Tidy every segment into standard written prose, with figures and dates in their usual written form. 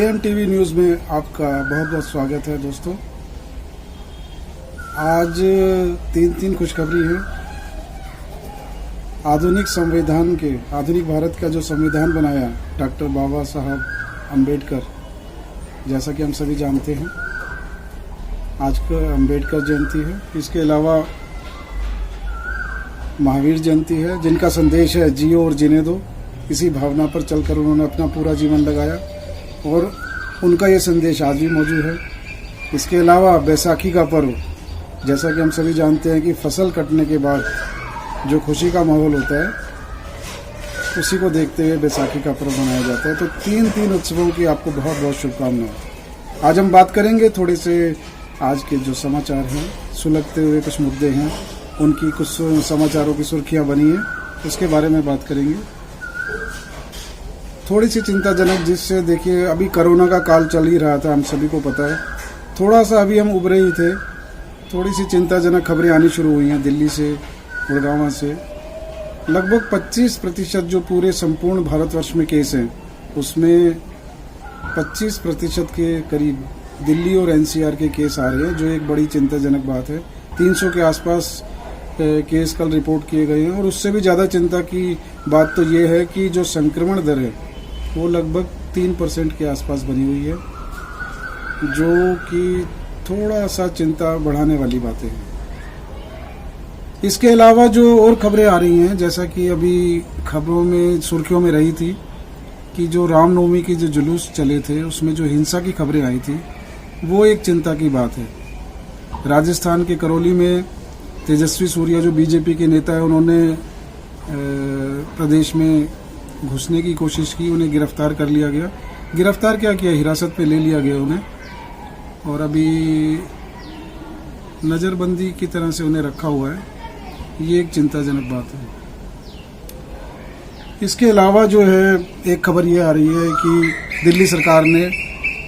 AMTV news में आपका बहुत बहुत स्वागत है दोस्तों। आज तीन खुशखबरी है। आधुनिक भारत का जो संविधान बनाया डॉक्टर बाबा साहब अम्बेडकर, जैसा कि हम सभी जानते हैं आज का अम्बेडकर जयंती है। इसके अलावा महावीर जयंती है, जिनका संदेश है जियो और जीने दो। इसी भावना पर चलकर उन्होंने अपना पूरा जीवन लगाया और उनका ये संदेश आज भी मौजूद है। इसके अलावा बैसाखी का पर्व, जैसा कि हम सभी जानते हैं कि फसल कटने के बाद जो खुशी का माहौल होता है, उसी को देखते हुए बैसाखी का पर्व मनाया जाता है। तो तीन उत्सवों की आपको बहुत बहुत शुभकामनाएं। आज हम बात करेंगे थोड़े से आज के जो समाचार हैं, सुलगते हुए कुछ मुद्दे हैं, उनकी कुछ समाचारों की सुर्खियां बनी हैं, उसके बारे में बात करेंगे। थोड़ी सी चिंताजनक, जिससे देखिए अभी कोरोना का काल चल ही रहा था, हम सभी को पता है। थोड़ा सा अभी हम उभरे ही थे, थोड़ी सी चिंताजनक खबरें आनी शुरू हुई हैं दिल्ली से, गुड़गांव से। लगभग 25% जो पूरे संपूर्ण भारतवर्ष में केस हैं, उसमें 25% के करीब दिल्ली और NCR के केस आ रहे हैं, जो एक बड़ी चिंताजनक बात है। 300 के आसपास केस कल रिपोर्ट किए गए हैं। और उससे भी ज़्यादा चिंता की बात तो ये है कि जो संक्रमण दर है वो लगभग 3% के आसपास बनी हुई है, जो कि थोड़ा सा चिंता बढ़ाने वाली बातें हैं। इसके अलावा जो और खबरें आ रही हैं, जैसा कि अभी खबरों में सुर्खियों में रही थी कि जो रामनवमी के जो जुलूस चले थे, उसमें जो हिंसा की खबरें आई थी, वो एक चिंता की बात है। राजस्थान के करौली में तेजस्वी सूर्या जो BJP के नेता है, उन्होंने प्रदेश में घुसने की कोशिश की, उन्हें गिरफ्तार कर लिया गया। गिरफ्तार क्या किया, हिरासत में ले लिया गया उन्हें, और अभी नज़रबंदी की तरह से उन्हें रखा हुआ है। ये एक चिंताजनक बात है। इसके अलावा जो है एक खबर ये आ रही है कि दिल्ली सरकार ने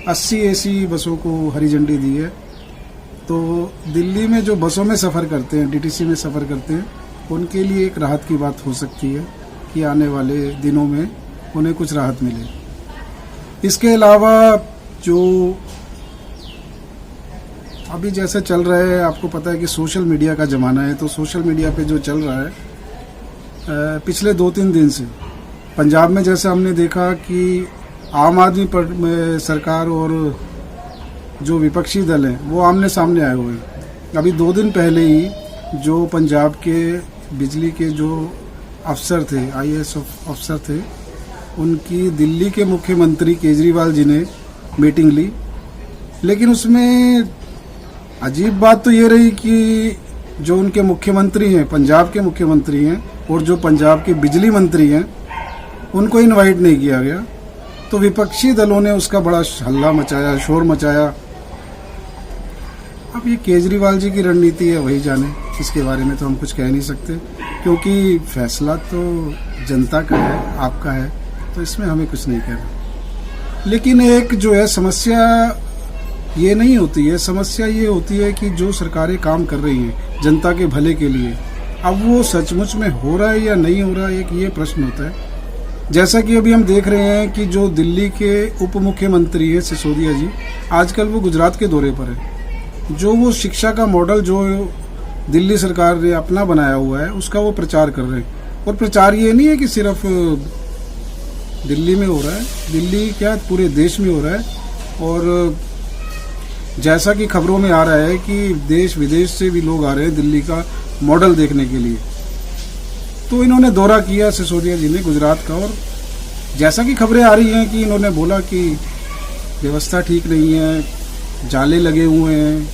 80 AC बसों को हरी झंडी दी है। तो दिल्ली में जो बसों में सफ़र करते हैं, DTC में सफ़र करते हैं, उनके लिए एक राहत की बात हो सकती है कि आने वाले दिनों में उन्हें कुछ राहत मिले। इसके अलावा जो अभी जैसे चल रहा है, आपको पता है कि सोशल मीडिया का ज़माना है, तो सोशल मीडिया पे जो चल रहा है पिछले 2-3 दिन से पंजाब में, जैसे हमने देखा कि आम आदमी सरकार और जो विपक्षी दल हैं वो आमने सामने आए हुए हैं। अभी 2 दिन पहले ही जो पंजाब के बिजली के जो अफसर थे, IAS अफसर थे, उनकी दिल्ली के मुख्यमंत्री केजरीवाल जी ने मीटिंग ली। लेकिन उसमें अजीब बात तो ये रही कि जो उनके मुख्यमंत्री हैं, पंजाब के मुख्यमंत्री हैं, और जो पंजाब के बिजली मंत्री हैं, उनको इनवाइट नहीं किया गया। तो विपक्षी दलों ने उसका बड़ा हल्ला मचाया, शोर मचाया। अब ये केजरीवाल जी की रणनीति है, वही जाने, इसके बारे में तो हम कुछ कह नहीं सकते, क्योंकि फैसला तो जनता का है, आपका है, तो इसमें हमें कुछ नहीं कहना। लेकिन एक जो है समस्या ये नहीं होती है, समस्या ये होती है कि जो सरकारें काम कर रही हैं जनता के भले के लिए, अब वो सचमुच में हो रहा है या नहीं हो रहा है, एक ये प्रश्न होता है। जैसा कि अभी हम देख रहे हैं कि जो दिल्ली के उप मुख्यमंत्री है सिसोदिया जी, आजकल वो गुजरात के दौरे पर है। जो वो शिक्षा का मॉडल जो दिल्ली सरकार ने अपना बनाया हुआ है, उसका वो प्रचार कर रहे हैं। और प्रचार ये नहीं है कि सिर्फ दिल्ली में हो रहा है, दिल्ली क्या पूरे देश में हो रहा है। और जैसा कि खबरों में आ रहा है कि देश विदेश से भी लोग आ रहे हैं दिल्ली का मॉडल देखने के लिए। तो इन्होंने दौरा किया सिसोदिया जी ने गुजरात का, और जैसा कि खबरें आ रही हैं कि इन्होंने बोला कि व्यवस्था ठीक नहीं है, जाले लगे हुए हैं,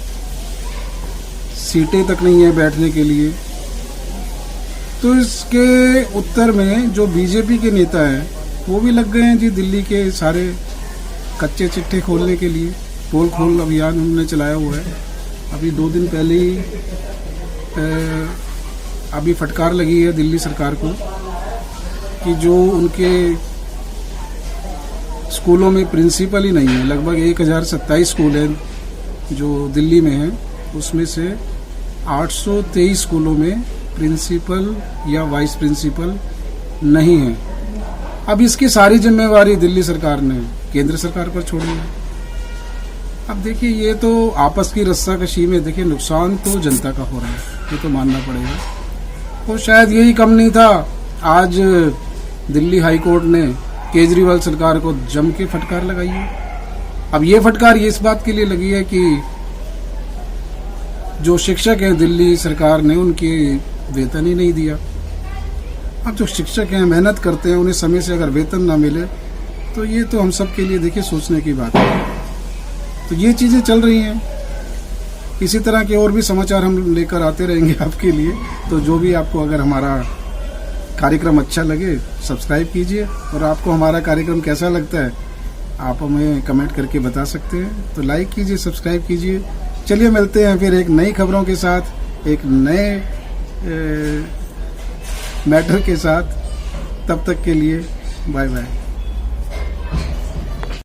सीटें तक नहीं है बैठने के लिए। तो इसके उत्तर में जो BJP के नेता हैं वो भी लग गए हैं जी दिल्ली के सारे कच्चे चिट्ठे खोलने के लिए। पोल खोल अभियान उन्होंने चलाया हुआ है। अभी 2 दिन पहले ही अभी फटकार लगी है दिल्ली सरकार को कि जो उनके स्कूलों में प्रिंसिपल ही नहीं है। लगभग 1027 स्कूल हैं जो दिल्ली में हैं, उसमें से 823 स्कूलों में प्रिंसिपल या वाइस प्रिंसिपल नहीं है। अब इसकी सारी जिम्मेवारी दिल्ली सरकार ने केंद्र सरकार पर छोड़िए। अब देखिए ये तो आपस की रस्साकशी में देखिए नुकसान तो जनता का हो रहा है, ये तो मानना पड़ेगा। और शायद यही कम नहीं था, आज दिल्ली हाई कोर्ट ने केजरीवाल सरकार को जम के फटकार लगाई है। अब ये फटकार ये इस बात के लिए लगी है कि जो शिक्षक हैं दिल्ली सरकार ने उनकी वेतन ही नहीं दिया। अब जो शिक्षक हैं मेहनत करते हैं, उन्हें समय से अगर वेतन ना मिले तो ये तो हम सब के लिए देखिए सोचने की बात है। तो ये चीज़ें चल रही हैं। इसी तरह के और भी समाचार हम लेकर आते रहेंगे आपके लिए। तो जो भी आपको अगर हमारा कार्यक्रम अच्छा लगे सब्सक्राइब कीजिए, और आपको हमारा कार्यक्रम कैसा लगता है आप हमें कमेंट करके बता सकते हैं। तो लाइक कीजिए, सब्सक्राइब कीजिए। चलिए मिलते हैं फिर एक नई खबरों के साथ, एक नए मैटर के साथ। तब तक के लिए बाय बाय।